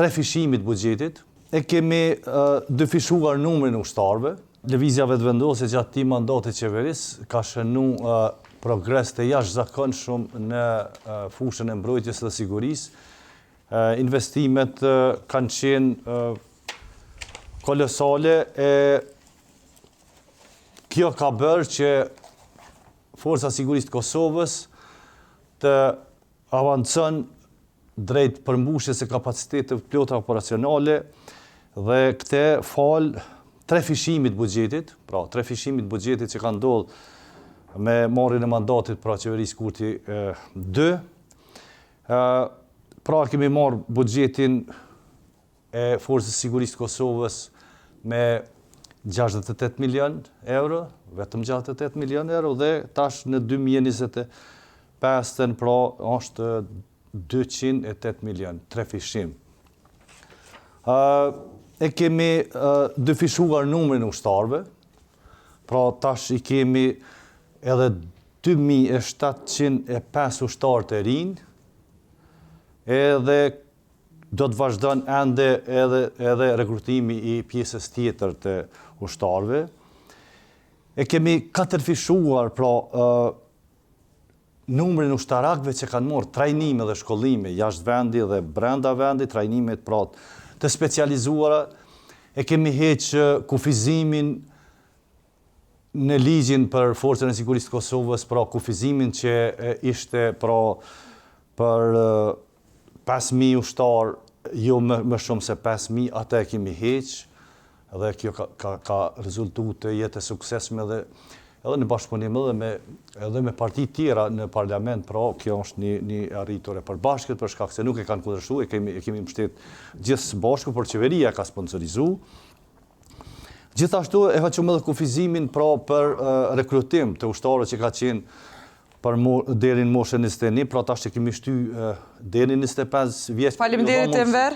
3 fishimit buxhetit, e kemi dyfishuar numrin e ushtarëve. Lëvizja vetëvendose gjatë këtij mandati qeverisë ka shënu progres të jashtëzakonshëm në fushën e mbrojtjes dhe sigurisë. Investimet kanë qenë kolosale e kjo ka bërë që Forca e Sigurisë të Kosovës të avancon drejt përmbushjes së kapaciteteve plota operacionale dhe këtë fal 3 fishimit buxhetit, pra 3 fishimit buxhetit që kanë ndodhur me marrjen e mandatit pra qeverisë Kurti 2. Pra kemi marrë buxhetin e Forcës së Sigurisë të Kosovës me 68 milion euro, vetëm 68 milion euro, dhe tash në 2025 pra është 208 milion, 3 fishim. E kemi dyfishuar numrin e ushtarëve, pra tash i kemi edhe 2705 ushtarë të rinj, edhe do të vazhdon ende edhe rekrutimi i pjesës tjetër të ushtarëve. E kemi 4 fishuar pra numrin e ushtarakëve që kanë marrë trajnime dhe shkollime jashtë vendi dhe brenda vendit, trajnimet pra të specializuara. E kemi heqë kufizimin në ligjin për Forcën e Sigurisë të Kosovës, pra kufizimin që ishte pra për 5.000 ushtar, jo më shumë se 5.000, atë e kemi heqë, dhe kjo ka rezultu të jetë e suksesme edhe në bashkëpunim edhe me parti tjera në parlament, pra kjo është një arritur e përbashkët, për shkak se nuk e kanë kundërshtuar, e kemi mbështet gjithë së bashku, por qeveria ka sponsorizu. Gjithashtu e hoqëm edhe kufizimin pra për rekrutim të ushtarëve që ka qenë deri në moshën 21, pra tash që kemi shty deri në 25 vjeç. Faleminderit Enver.